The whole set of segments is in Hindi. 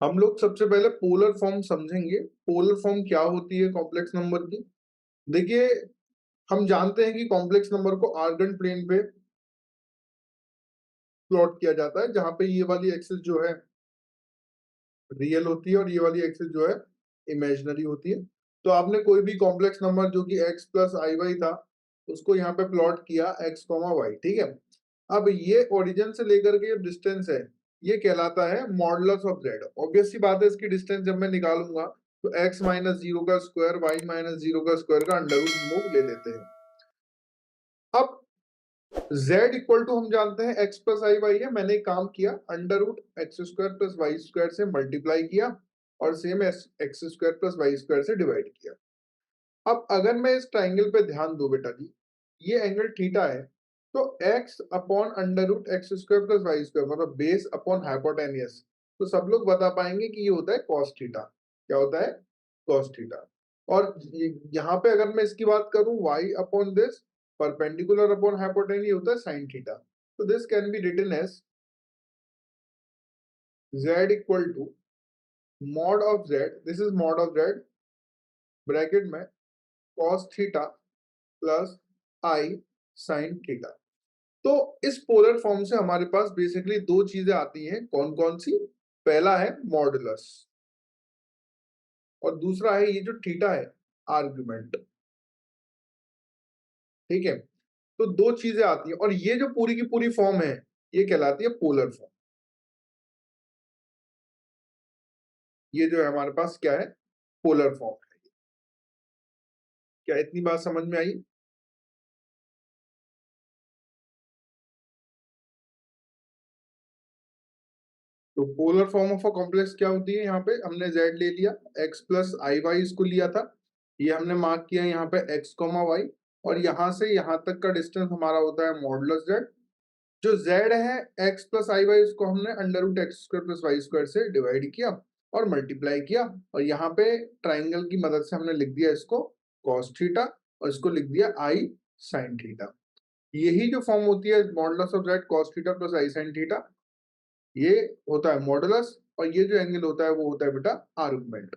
हम लोग सबसे पहले पोलर फॉर्म समझेंगे। पोलर फॉर्म क्या होती है कॉम्प्लेक्स नंबर की। देखिए, हम जानते हैं कि कॉम्प्लेक्स नंबर को आर्गन प्लेन पे प्लॉट किया जाता है, जहां पे ये वाली एक्सिस जो है रियल होती है और ये वाली एक्सिस जो है इमेजिनरी होती है। तो आपने कोई भी कॉम्प्लेक्स नंबर जो कि x प्लस आई वाई था, उसको यहाँ पे प्लॉट किया x कॉमा वाई, ठीक है। अब ये ओरिजिन से लेकर के डिस्टेंस है, ये कहलाता है मॉडुलस ऑफ z। ऑब्वियस सी बात है, इसकी डिस्टेंस जब मैं निकालूंगा तो x माइनस जीरो का स्क्वायर वाई माइनस जीरो का स्क्वायर का अंडर रूट हम लोग ले लेते हैं। अब z इक्वल टू हम जानते हैं x प्लस आई वाई है। मैंने एक काम किया, under root x square plus Y square से मल्टीप्लाई किया और same X square plus Y square से डिवाइड किया। अब अगर मैं इस ट्राइंगल पे ध्यान दूं बेटा जी, ये एंगल थीटा है, तो x upon under root x square plus Y square मतलब बेस अपॉन हाइपोटेनियस, तो सब लोग बता पाएंगे कि ये होता है कॉस थीटा। क्या होता है? Cos theta. और यहाँ पे अगर मैं इसकी बात करूं, y upon this perpendicular upon hypotenuse होता है साइन थीटा। तो this can be written as z equal to mod of z, this is mod of z bracket में cos theta plus I sine theta. तो इस पोलर फॉर्म से हमारे पास बेसिकली दो चीजें आती हैं। कौन कौन सी? पहला है मॉडुलस और दूसरा है ये जो थीटा है, आर्गुमेंट। ठीक है, तो दो चीजें आती हैं और ये जो पूरी की पूरी फॉर्म है, ये कहलाती है पोलर फॉर्म। ये जो है हमारे पास क्या है? पोलर फॉर्म है। क्या इतनी बात समझ में आई? तो polar form of a complex क्या होती है? यहाँ पे हमने z ले लिया, x प्लस आई वाई इसको लिया था, ये हमने मार्क किया यहाँ पे x कॉमा वाई, और यहाँ से यहाँ तक का डिस्टेंस हमारा होता है मॉडुलस z। जो z है x प्लस आई वाई, इसको हमने under root x square plus Y square से डिवाइड किया और मल्टीप्लाई किया, और यहाँ पे ट्राइंगल की मदद से हमने लिख दिया इसको cos थीटा और इसको लिख दिया i sin थीटा। यही जो फॉर्म होती है modulus of z cos theta plus i sin theta, ये होता है मॉडुलस, और ये जो एंगल होता है वो होता है बेटा आर्गुमेंट।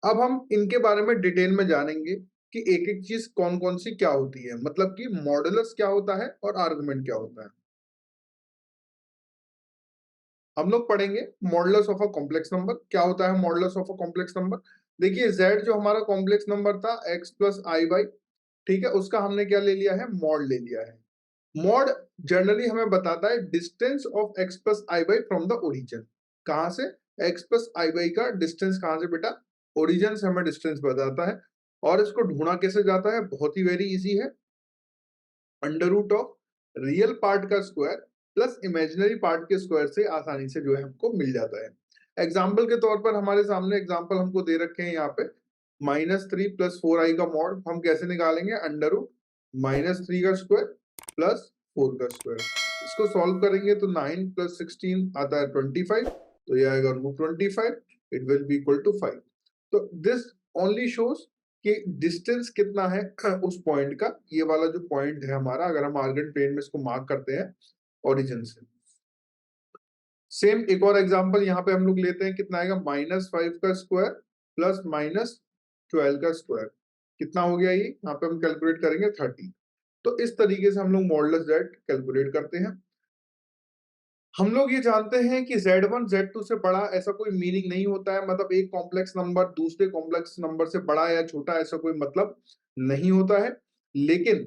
अब हम इनके बारे में डिटेल में जानेंगे कि एक एक चीज कौन कौन सी क्या होती है, मतलब कि मॉडुलस क्या होता है और आर्गुमेंट क्या होता है। हम लोग पढ़ेंगे modulus of a complex number. क्या होता है modulus of a complex number? देखिए, z जो हमारा कॉम्प्लेक्स नंबर था x प्लस आई वाई, ठीक है, उसका हमने क्या ले लिया है? मॉड ले लिया है। मॉड जनरली हमें बताता है distance of x plus I Y from the origin. कहां से? x प्लस आई वाई का डिस्टेंस कहां से बेटा? ओरिजिन से हमें डिस्टेंस बताता है। और इसको ढूंढा कैसे जाता है? बहुत ही वेरी इजी है। Under root of real part का स्क्वायर प्लस इमेजिनरी पार्ट के स्क्वायर से आसानी से जो है हमको मिल जाता है। एग्जाम्पल के तौर पर हमारे सामने एग्जाम्पल हमको दे रखे हैं यहाँ पे, -3 प्लस 4i का मॉड हम कैसे निकालेंगे? अंडर रूट -3 का स्क्वायर प्लस 4 का स्क्वायर। इसको सॉल्व करेंगे तो 9 प्लस 16 आता है 25, तो ये आएगा √25, it will be equal to 5। तो दिस ओनली शोज कि डिस्टेंस कितना है उस पॉइंट का। ये वाला जो पॉइंट है हमारा, अगर हम आर्गन प्लेन में इसको मार्क करते हैं ओरिजिन से। सेम एक और एग्जांपल यहाँ पे हम लोग लेते हैं, कितना आएगा? -5 का स्क्वायर प्लस -12 का स्क्वायर, कितना हो गया? ये यहाँ पे हम कैलकुलेट करेंगे 30। तो इस तरीके से हम लोग मॉडुलस z कैलकुलेट करते हैं। हम लोग ये जानते हैं कि z1 z2 से बड़ा ऐसा कोई मीनिंग नहीं होता है, मतलब एक कॉम्प्लेक्स नंबर दूसरे कॉम्प्लेक्स नंबर से बड़ा या छोटा ऐसा कोई मतलब नहीं होता है। लेकिन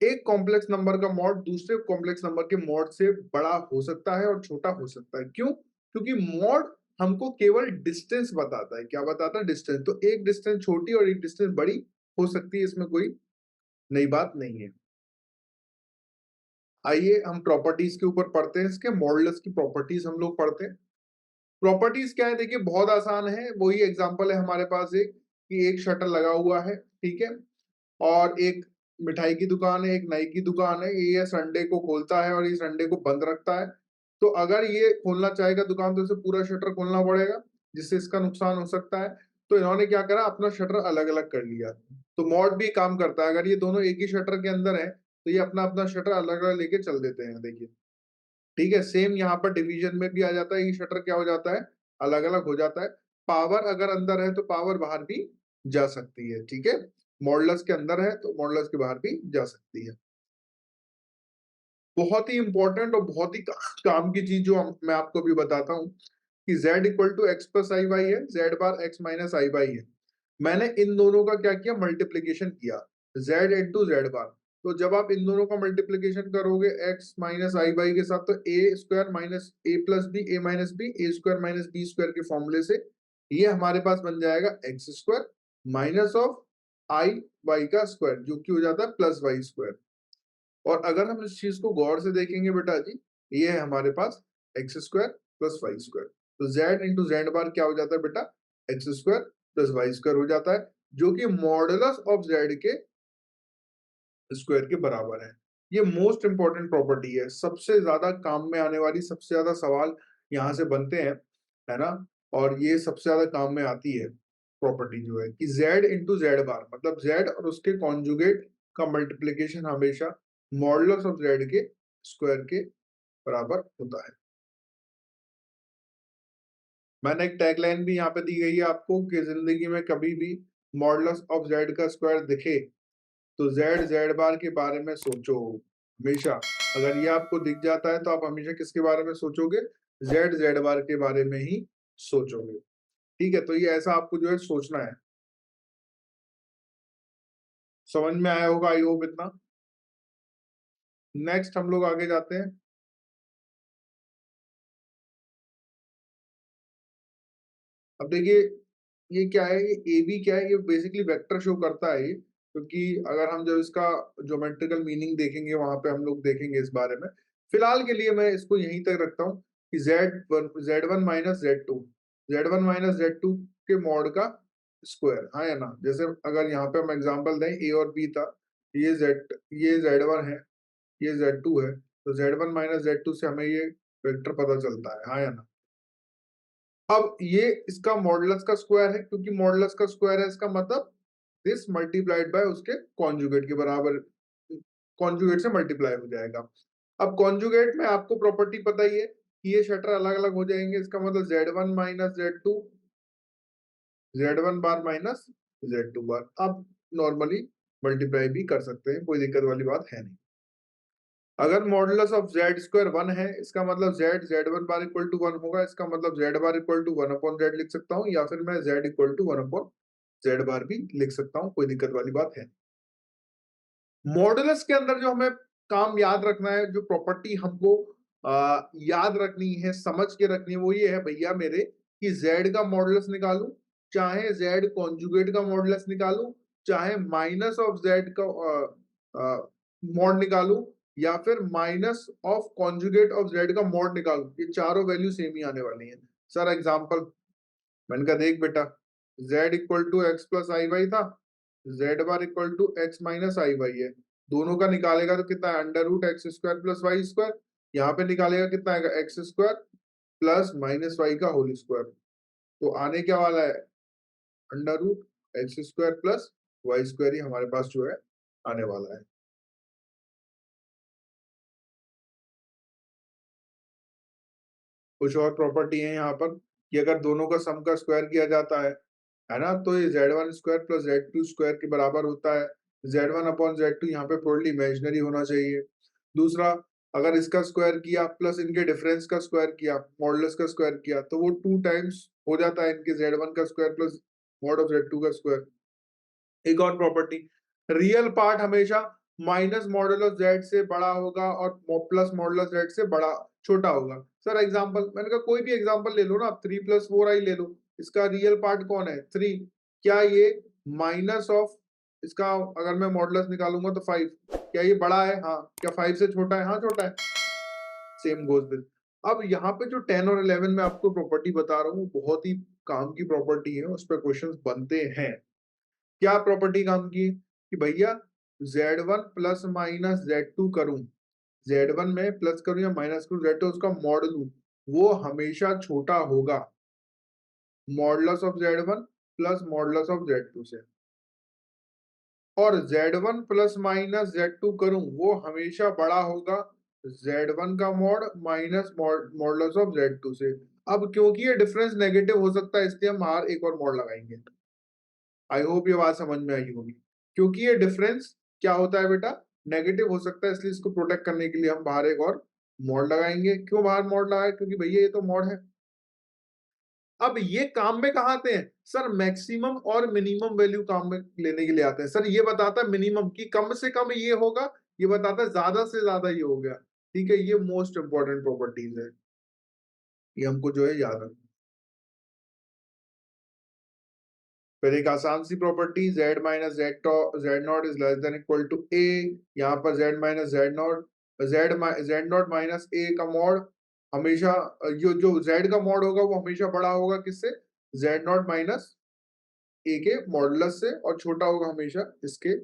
एक कॉम्प्लेक्स नंबर का मॉड दूसरे कॉम्प्लेक्स नंबर के मॉड से बड़ा हो सकता है और छोटा हो सकता है। क्यों? क्योंकि मॉड हमको केवल डिस्टेंस बताता है। क्या बताता है? डिस्टेंस। तो एक डिस्टेंस छोटी और एक डिस्टेंस बड़ी हो सकती है, इसमें कोई नई बात नहीं है। आइए हम प्रॉपर्टीज के ऊपर पढ़ते हैं, इसके मॉडुलस की प्रॉपर्टीज हम लोग पढ़ते हैं। प्रॉपर्टीज क्या है? देखिए, बहुत आसान है। वही एग्जांपल है हमारे पास एक, कि एक शटर लगा हुआ है, ठीक है, और एक मिठाई की दुकान है, एक नाई की दुकान है। ये संडे को खोलता है और ये संडे को बंद रखता है। तो अगर ये खोलना चाहेगा दुकान, तो इसे पूरा शटर खोलना पड़ेगा, जिससे इसका नुकसान हो सकता है। तो इन्होंने क्या करा? अपना शटर अलग अलग कर लिया। तो मॉड भी काम करता है, अगर ये दोनों एक ही शटर के अंदर है तो ये अपना अपना शटर अलग अलग लेके चल देते हैं। देखिए, ठीक है, सेम यहाँ पर डिवीजन में भी आ जाता है। ये शटर क्या हो जाता है? अलग अलग हो जाता है। पावर अगर अंदर है तो पावर बाहर भी जा सकती है, ठीक है। मॉडुलस के अंदर है तो मॉडुलस के बाहर भी जा सकती है। बहुत ही इंपॉर्टेंट और बहुत ही काम की चीज जो मैं आपको भी बताता हूँ कि z equal to x plus I Y है, z बार x माइनस आई वाई है। मैंने इन दोनों का क्या किया, मल्टीप्लीकेशन किया, z इंटू जेड बार। तो जब आप इन दोनों का मल्टीप्लीकेशन करोगे x माइनस आई वाई के साथ, तो A square minus A plus B, A minus B, A square minus B square के फॉर्मूले से ये हमारे पास बन जाएगा X square minus of I Y का स्क्वायर, जो कि हो जाता है प्लस वाई स्क्वायर। और अगर हम इस चीज को गौर से देखेंगे बेटा जी, ये है हमारे पास x square plus Y square. तो z इंटू जेड बार क्या हो जाता है बेटा, x square plus Y square हो जाता है, जो कि मॉडुलस ऑफ z के स्क्वायर के बराबर है। ये मोस्ट इंपॉर्टेंट प्रॉपर्टी है, सबसे ज्यादा काम में आने वाली, सबसे ज्यादा सवाल यहाँ से बनते हैं, है ना। और ये सबसे ज्यादा काम में आती है प्रॉपर्टी जो है कि z इंटू जेड बार, मतलब z और उसके कॉन्जुगेट का मल्टीप्लीकेशन हमेशा मॉडुलस ऑफ z के स्क्वायर के बराबर होता है। मैंने एक टैगलाइन भी यहाँ पे दी गई है आपको कि जिंदगी में कभी भी मॉडुलस ऑफ z का स्क्वायर दिखे तो z बार के बारे में सोचो हमेशा। अगर ये आपको दिख जाता है तो आप हमेशा किसके बारे में सोचोगे, z बार के बारे में ही सोचोगे। ठीक है, तो ये ऐसा आपको जो है सोचना है। समझ में आया होगा आई होप इतना। नेक्स्ट हम लोग आगे जाते हैं। अब देखिए ये क्या है, ये ए बी क्या है, ये बेसिकली वेक्टर शो करता है ये, क्योंकि अगर हम जब इसका ज्योमेट्रिकल मीनिंग देखेंगे वहां पे हम लोग देखेंगे इस बारे में। फिलहाल के लिए मैं इसको यहीं तक रखता हूँ कि z1 minus z1 minus z2 के मॉड का स्क्वायर, हाँ या ना। जैसे अगर यहाँ पे हम एग्जांपल दें ए और बी था, ये z1 है, ये z2 है, तो z1 माइनस z2 से हमें ये वेक्टर पता चलता है, हाँ या ना। अब ये इसका मॉडुलस का स्क्वायर है, क्योंकि मॉडुलस का स्क्वायर है इसका मतलब दिस मल्टीप्लाइड बाय उसके कॉन्जुगेट के बराबर, कॉन्जुगेट से मल्टीप्लाई हो जाएगा। अब कॉन्जुगेट में आपको प्रॉपर्टी पता ही है कि ये शटर अलग अलग हो जाएंगे, इसका मतलब z1 माइनस z2, z1 बार माइनस z2 बार। अब नॉर्मली मल्टीप्लाई भी कर सकते हैं, कोई दिक्कत वाली बात है नहीं। अगर मॉडुलस ऑफ जेड स्क्वायर 1 है, इसका मतलब z1 बार इक्वल टू 1 होगा, इसका मतलब z bar equal to 1 upon z लिख सकता हूँ, या फिर मैं z equal to 1 upon z bar भी लिख सकता हूँ, कोई दिक्कत वाली बात है। मॉडुलस के अंदर जो हमें काम याद रखना है, जो प्रॉपर्टी हमको याद रखनी है, समझ के रखनी है, वो ये है भैया मेरे कि z का मॉडुलस निकालूं, चाहे z कॉन्जुगेट का मॉडुलस निकालूं, चाहे माइनस ऑफ z का मॉड निकालूं, या फिर minus of conjugate of z का मॉड निकालूं, ये चारों वैल्यू सेम ही आने वाली हैं। सर एग्जांपल, मैंने कहा देख बेटा, z equal to x plus I y था, z bar equal to x minus I Y है। दोनों का निकालेगा तो कितना है, under root x square plus Y square. यहाँ पे निकालेगा कितना आएगा, x square plus minus y का होल स्क्वायर। तो आने क्या वाला है, under root x square plus Y square ही हमारे पास जो है आने वाला है। कुछ और प्रॉपर्टी है यहाँ पर कि अगर दोनों का सम का स्क्वायर किया जाता है ना, तो ये z1 square plus z2 square के बराबर होता है। z1 अपॉन z2 यहाँ पे प्योरली इमेजिनरी होना चाहिए। दूसरा, अगर इसका स्क्वायर किया प्लस इनके डिफरेंस का स्क्वायर किया, मॉडुलस का स्क्वायर किया, तो वो 2 टाइम्स हो जाता है इनके z1 का square plus mod of z2 का स्क्वायर। एक और प्रॉपर्टी, रियल पार्ट हमेशा माइनस मॉडुलस z से बड़ा होगा और प्लस मॉडुलस z से बड़ा छोटा होगा। सर एग्जांपल, मैंने कहा कोई भी एग्जांपल ले लो ना, 3 प्लस 4i ले लो, इसका रियल पार्ट कौन है, 3। क्या ये माइनस ऑफ इसका, अगर मैं मॉडुलस निकालूंगा तो 5, क्या ये बड़ा है, हाँ। क्या 5 से छोटा है, हाँ छोटा है। सेम गोज विद, अब यहाँ पे जो 10 और 11 में आपको प्रॉपर्टी बता रहा हूँ, बहुत ही काम की प्रॉपर्टी है, उस पर क्वेश्चंस बनते हैं। क्या प्रॉपर्टी काम की कि भैया z1 प्लस माइनस z2 करूं, z1 में प्लस करूं या माइनस करूं, z2 उसका मॉड लूं, वो हमेशा छोटा होगा modulus of z1 plus modulus of z2 से। और z1 प्लस माइनस z2 करूं, वो हमेशा बड़ा होगा z1 का mod minus modulus of z2 से। अब क्योंकि ये डिफरेंस नेगेटिव हो सकता है इसलिए हम बाहर एक और मोड लगाएंगे। आई होप ये बात समझ में आई होगी। क्योंकि ये डिफरेंस क्या होता है बेटा, नेगेटिव हो सकता है, इसलिए इसको प्रोटेक्ट करने के लिए हम बाहर एक और मोड लगाएंगे। क्यों बाहर मोड लगाए, क्योंकि भैया ये तो मोड है। अब ये काम में कहाँ आते हैं सर, मैक्सिमम और मिनिमम वैल्यू काम में लेने के लिए आते हैं। सर ये बताता है मिनिमम की कम से कम ये होगा, ये बताता है ज्यादा से ज्यादा ये हो गया। ठीक है, ये मोस्ट इंपॉर्टेंट प्रॉपर्टीज है, ये हमको जो है याद रखना। फिर एक आसान सी property, z minus z not is less than equal to a। यहाँ पर z minus z not minus a का मॉड हमेशा, जो z का मॉड होगा वो हमेशा बड़ा होगा किससे, z नॉट माइनस a के मॉडुलस से, और छोटा होगा हमेशा इसके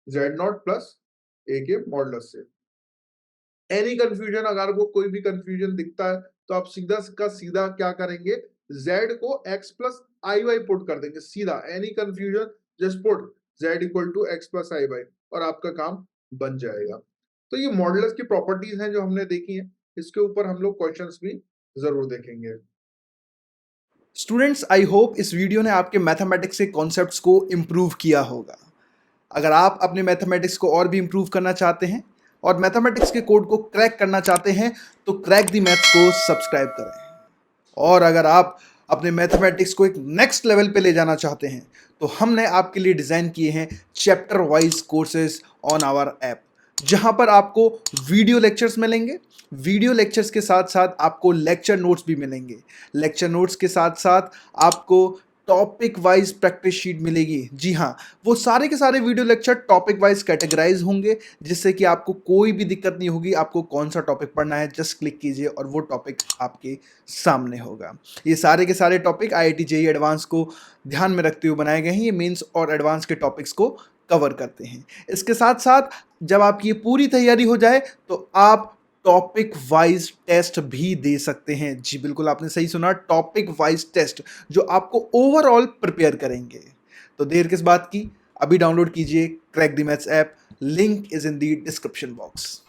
z नॉट प्लस a के मॉडुलस से। एनी कंफ्यूजन, अगर वो कोई भी कंफ्यूजन दिखता है तो आप सीधा का सीधा क्या करेंगे, z को x प्लस आई वाई पुट कर देंगे सीधा। Any confusion just put z equal to x plus I Y और आपका काम बन जाएगा। तो ये मॉडुलस की प्रॉपर्टीज हैं जो हमने देखी हैं, इसके ऊपर हम लोग क्वेश्चंस भी जरूर देखेंगे। स्टूडेंट्स, आई होप इस वीडियो ने आपके मैथमेटिक्स के कॉन्सेप्ट्स को इम्प्रूव किया होगा। अगर आप अपने मैथमेटिक्स को और भी इम्प्रूव करना चाहते हैं और मैथमेटिक्स के कोड को क्रैक करना चाहते हैं तो क्रैक द मैथ्स को सब्सक्राइब करें। और अगर आप अपने मैथमेटिक्स को एक नेक्स्ट लेवल पे ले जाना चाहते हैं तो हमने आपके लिए डिज़ाइन किए हैं chapter wise courses on our app, जहां पर आपको वीडियो लेक्चर्स मिलेंगे। वीडियो लेक्चर्स के साथ साथ आपको लेक्चर नोट्स भी मिलेंगे। लेक्चर नोट्स के साथ साथ आपको टॉपिक वाइज प्रैक्टिस शीट मिलेगी। जी हाँ, वो सारे के सारे video lecture topic wise categorize होंगे, जिससे कि आपको कोई भी दिक्कत नहीं होगी। आपको कौन सा टॉपिक पढ़ना है जस्ट क्लिक कीजिए और वो टॉपिक आपके सामने होगा। ये सारे के सारे टॉपिक IIT JEE एडवांस को ध्यान में रखते हुए बनाए गए हैं। ये मेंस और एडवांस के टॉपिक्स को कवर करते हैं। इसके साथ साथ जब आपकी ये पूरी तैयारी हो जाए तो आप टॉपिक वाइज टेस्ट भी दे सकते हैं। जी बिल्कुल, आपने सही सुना, टॉपिक वाइज टेस्ट जो आपको ओवरऑल प्रिपेयर करेंगे। तो देर किस बात की, अभी डाउनलोड कीजिए crack the maths app. Link is in the description box.